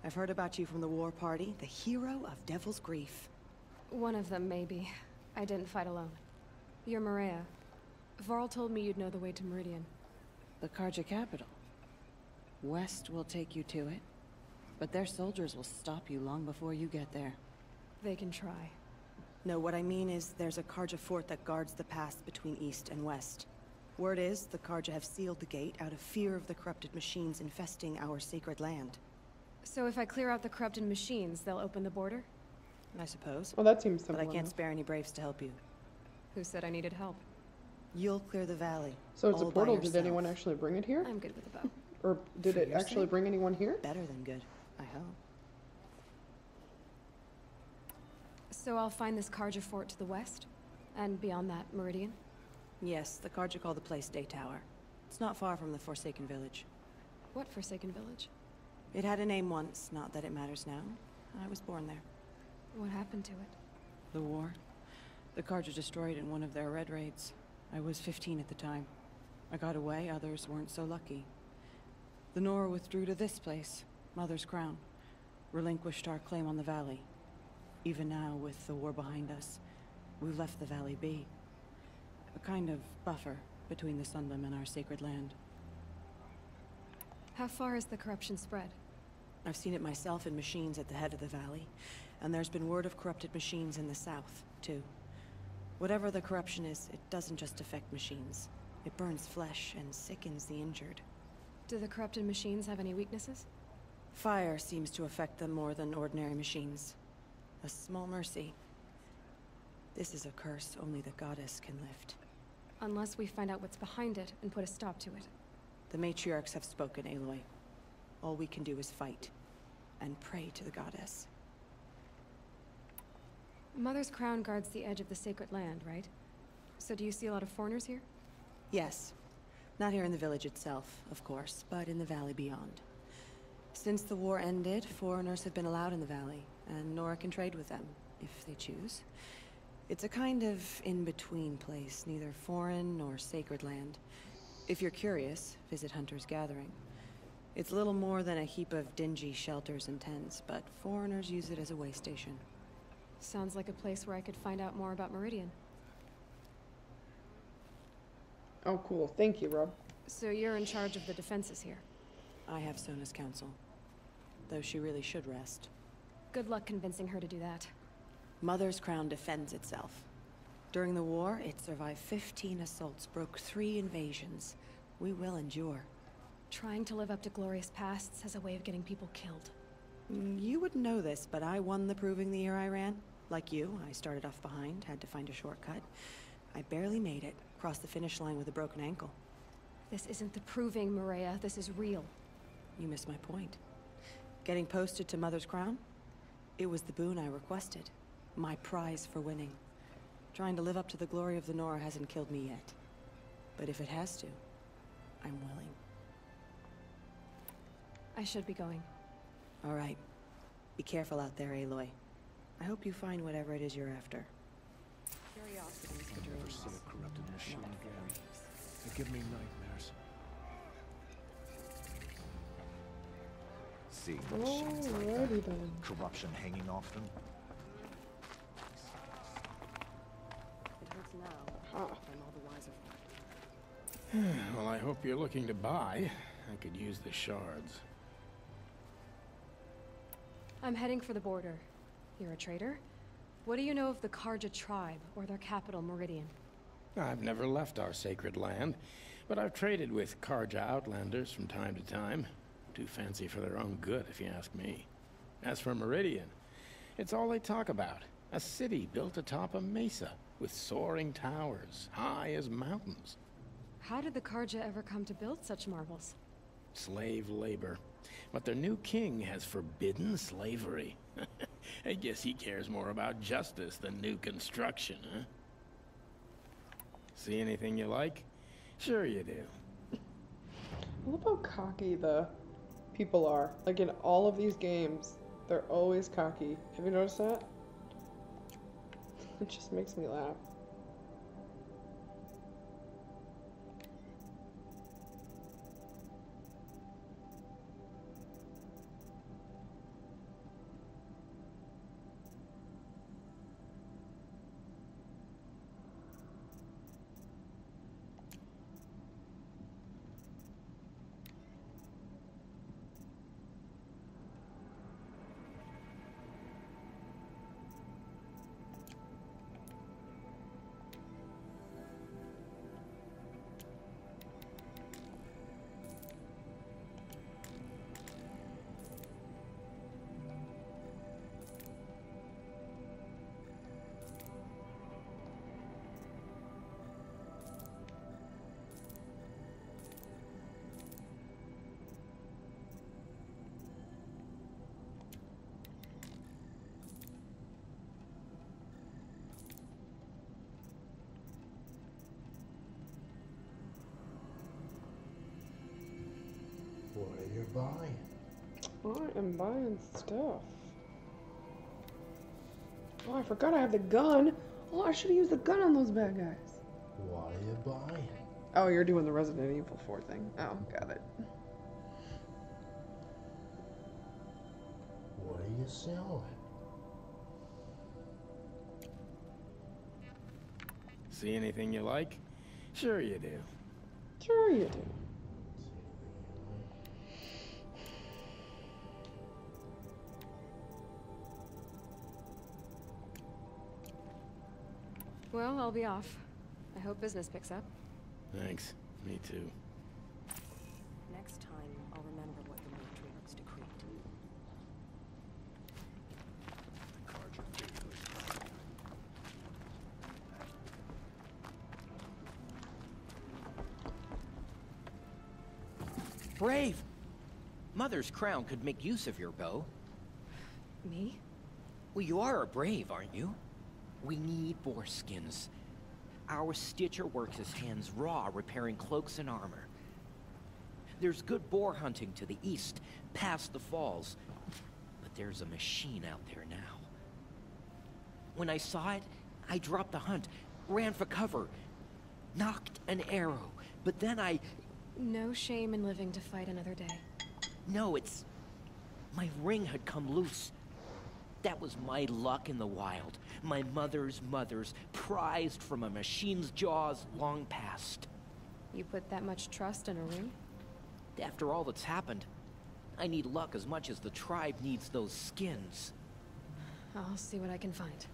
I've heard about you from the war party, the hero of Devil's Grief. One of them, maybe. I didn't fight alone. You're Maria. Varl told me you'd know the way to Meridian. The Karja capital. West will take you to it, but their soldiers will stop you long before you get there. They can try. No, what I mean is there's a Karja fort that guards the pass between east and west. Word is, the Karja have sealed the gate out of fear of the corrupted machines infesting our sacred land. So if I clear out the corrupted machines, they'll open the border? I suppose. Well, that seems simple But I can't enough. spare any braves to help you. Who said I needed help? You'll clear the valley. So it's a all by portal. Did yourself. anyone actually bring it here? I'm good with the bow. Or did For it your actually sake? bring anyone here? Better than good, I hope. So I'll find this Karja fort to the west? And beyond that, Meridian? Yes, the Karja call the place Day Tower. It's not far from the Forsaken Village. What Forsaken Village? It had a name once, not that it matters now. I was born there. What happened to it? The war? The Karja destroyed in one of their red raids. I was 15 at the time. I got away, others weren't so lucky. The Nora withdrew to this place, Mother's Crown. Relinquished our claim on the valley. Even now, with the war behind us, we've left the valley be. A kind of buffer between the Sundom and our sacred land. How far has the corruption spread? I've seen it myself in machines at the head of the valley, and there's been word of corrupted machines in the south, too. Whatever the corruption is, it doesn't just affect machines. It burns flesh and sickens the injured. Do the corrupted machines have any weaknesses? Fire seems to affect them more than ordinary machines. A small mercy. This is a curse only the goddess can lift. Unless we find out what's behind it and put a stop to it. The matriarchs have spoken, Aloy. All we can do is fight, and pray to the goddess. Mother's Crown guards the edge of the sacred land, right? So do you see a lot of foreigners here? Yes. Not here in the village itself, of course, but in the valley beyond. Since the war ended, foreigners have been allowed in the valley, and Nora can trade with them, if they choose. It's a kind of in-between place, neither foreign nor sacred land. If you're curious, visit Hunter's Gathering. It's little more than a heap of dingy shelters and tents, but foreigners use it as a way station. Sounds like a place where I could find out more about Meridian. Oh, cool. Thank you, Rob. So you're in charge of the defenses here. I have Sona's counsel, though she really should rest. Good luck convincing her to do that. Mother's Crown defends itself. During the war, it survived 15 assaults, broke 3 invasions. We will endure. Trying to live up to glorious pasts has a way of getting people killed. You wouldn't know this, but I won the proving the year I ran. Like you, I started off behind, had to find a shortcut. I barely made it, crossed the finish line with a broken ankle. This isn't the proving, Maria. This is real. You missed my point. Getting posted to Mother's Crown? It was the boon I requested. My prize for winning. Trying to live up to the glory of the Nora hasn't killed me yet. But if it has to, I'm willing. I should be going. All right. Be careful out there, Aloy. I hope you find whatever it is you're after. Curiosity is the Never see a corrupted machine again. They give me nightmares. Seeing machines like that, Alrighty then. corruption hanging off them. It hurts now. Ah. I'm all the wiser for it. Well, I hope you're looking to buy. I could use the shards. I'm heading for the border. You're a trader? What do you know of the Karja tribe, or their capital, Meridian? I've never left our sacred land, but I've traded with Karja outlanders from time to time. Too fancy for their own good, if you ask me. As for Meridian, it's all they talk about. A city built atop a mesa, with soaring towers, high as mountains. How did the Karja ever come to build such marvels? Slave labor. But their new king has forbidden slavery. I guess he cares more about justice than new construction, huh? See anything you like? Sure you do. I love how cocky the people are. Like in all of these games, they're always cocky. Have you noticed that? It just makes me laugh. What are you buying? I am buying stuff. Oh, I forgot I have the gun. Oh, I should have used the gun on those bad guys. What are you buying? Oh, you're doing the Resident Evil 4 thing. Oh, got it. What are you selling? See anything you like? Sure you do. Sure you do. Well, I'll be off. I hope business picks up. Thanks. Me too. Next time, I'll remember what the matriarchs decreed. Brave! Mother's crown could make use of your bow. Me? Well, you are a brave, aren't you? We need boar skins. Our Stitcher works his hands raw repairing cloaks and armor. There's good boar hunting to the east, past the falls. But there's a machine out there now. When I saw it, I dropped the hunt, ran for cover, knocked an arrow, but then I... No shame in living to fight another day. No, it's... my ring had come loose. That was my luck in the wild. My mother's prized from a machine's jaws long past. You put that much trust in a ring? After all that's happened, I need luck as much as the tribe needs those skins. I'll see what I can find.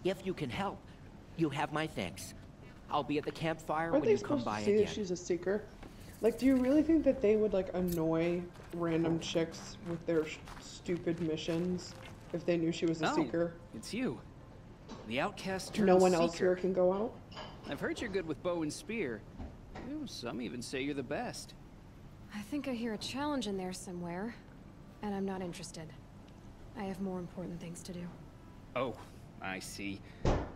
If you can help, you have my thanks. I'll be at the campfire Aren't when they you come supposed by to see again. that she's a seeker? Like, do you really think that they would, like, annoy random chicks with their stupid missions if they knew she was a seeker? It's you. The outcast turned No one seeker. else here can go out? I've heard you're good with bow and spear. Ooh, some even say you're the best. I think I hear a challenge in there somewhere, and I'm not interested. I have more important things to do. Oh, I see.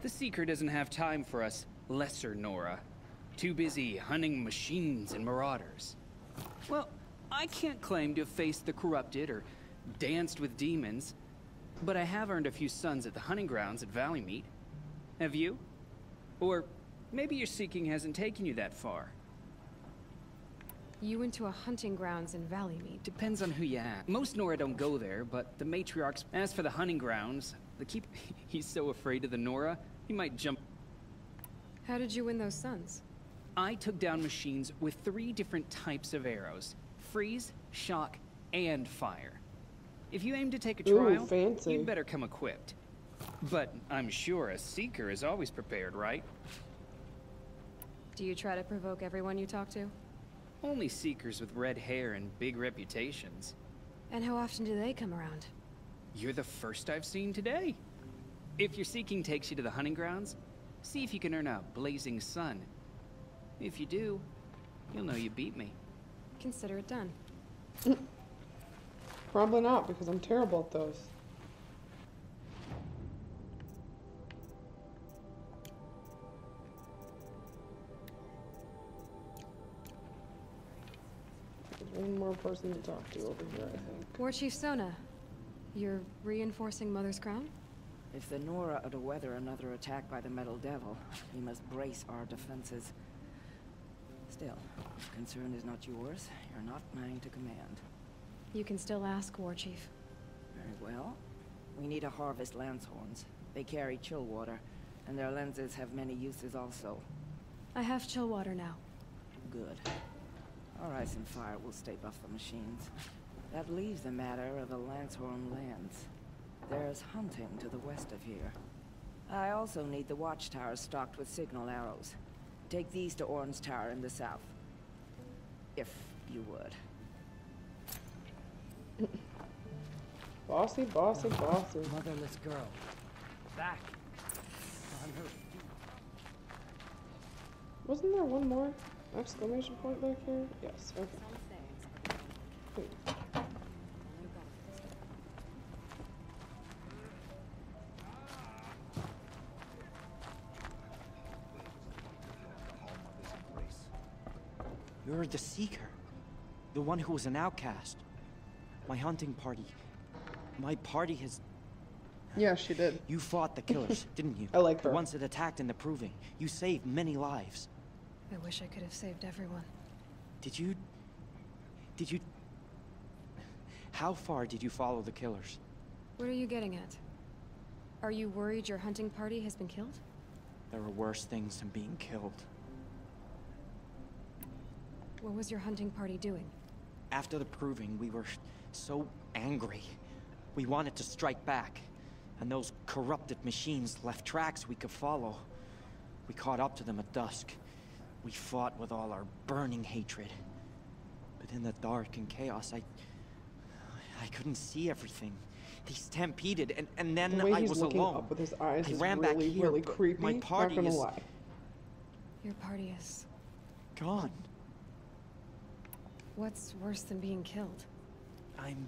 The Seeker doesn't have time for us lesser Nora. Too busy hunting machines and marauders. Well, I can't claim to have faced the corrupted or danced with demons, but I have earned a few sons at the hunting grounds at Valleymeet. Have you? Or maybe your seeking hasn't taken you that far. You went to a hunting grounds in Valleymeet. Depends on who you ask. Most Nora don't go there, but the matriarchs... As for the hunting grounds, the keep... He's so afraid of the Nora, he might jump... How did you win those sons? I took down machines with 3 different types of arrows. Freeze, shock, and fire. If you aim to take a trial, fancy. you'd better come equipped. But I'm sure a Seeker is always prepared, right? Do you try to provoke everyone you talk to? Only Seekers with red hair and big reputations. And how often do they come around? You're the first I've seen today. If your seeking takes you to the hunting grounds, see if you can earn a blazing sun. If you do, you'll know you beat me. Consider it done. Probably not, because I'm terrible at those. There's one more person to talk to over here, I think. War Chief Sona, you're reinforcing Mother's Crown? If the Nora are to weather another attack by the Metal Devil, we must brace our defenses. Still, if concern is not yours, you're not mine to command. You can still ask, War Chief. Very well. We need to harvest lance horns. They carry chill water, and their lenses have many uses also. I have chill water now. Good. Our ice and fire will stay buff the machines. That leaves the matter of the Lancehorn lands. There's hunting to the west of here. I also need the watchtowers stocked with signal arrows. Take these to Orn's Tower in the south. If you would. Bossy, bossy, bossy. Motherless girl. Back. On her feet. Wasn't there one more exclamation point back here? Yes, okay. Wait. You're the Seeker. The one who was an outcast. My hunting party. My party has... Yeah, she did. You fought the killers, didn't you? I like her. The ones that attacked in the Proving. You saved many lives. I wish I could have saved everyone. Did you... How far did you follow the killers? What are you getting at? Are you worried your hunting party has been killed? There are worse things than being killed. What was your hunting party doing? After the Proving, we were so angry. We wanted to strike back. And those corrupted machines left tracks we could follow. We caught up to them at dusk. We fought with all our burning hatred. But in the dark and chaos, I couldn't see everything. They stampeded, and then the way I he's was looking alone. up with his eyes I is ran really, back here, really but creepy. my party Not gonna is lie. Your party is... gone. What's worse than being killed? I'm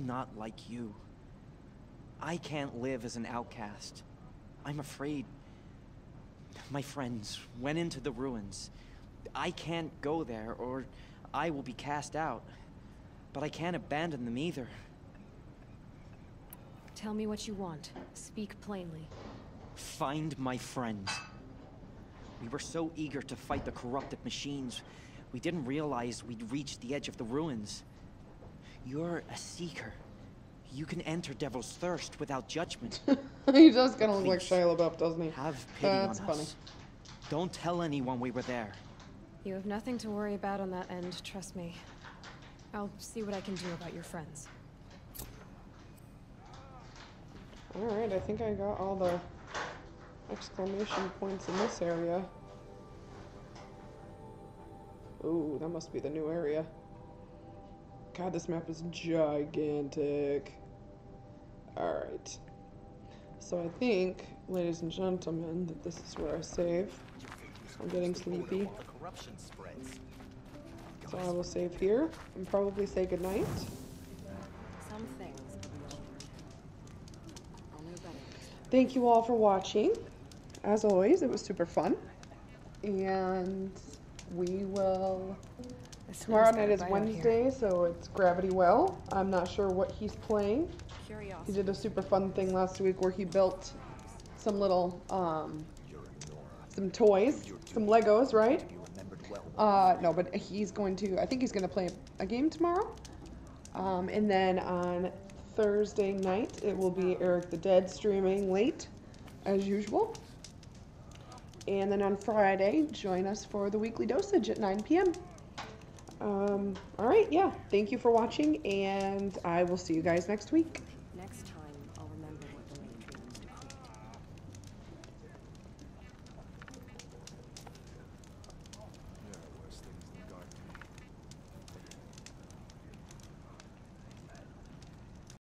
not like you. I can't live as an outcast. I'm afraid. My friends went into the ruins. I can't go there, or I will be cast out. But I can't abandon them either. Tell me what you want. Speak plainly. Find my friends. We were so eager to fight the corrupted machines, we didn't realize we'd reached the edge of the ruins. You're a Seeker. You can enter Devil's Thirst without judgment. He does kind of look like Please, Shia LaBeouf, doesn't he? Have pity That's on funny. us. Don't tell anyone we were there. You have nothing to worry about on that end, trust me. I'll see what I can do about your friends. Alright, I think I got all the exclamation points in this area. Ooh, that must be the new area. God, this map is gigantic. Alright. So I think, ladies and gentlemen, that this is where I save. I'm getting sleepy. So I will save here and probably say goodnight. Some things I'll know better. Thank you all for watching. As always, it was super fun. And we will... Tomorrow night is Wednesday, so it's Gravity Well. I'm not sure what he's playing. He did a super fun thing last week where he built some little, some toys, some Legos, right? No, but he's going to, I think he's going to play a game tomorrow. And then on Thursday night, it will be Eric the Dead streaming late, as usual. And then on Friday, join us for the weekly dosage at 9 p.m. All right, yeah. Thank you for watching, and I will see you guys next week.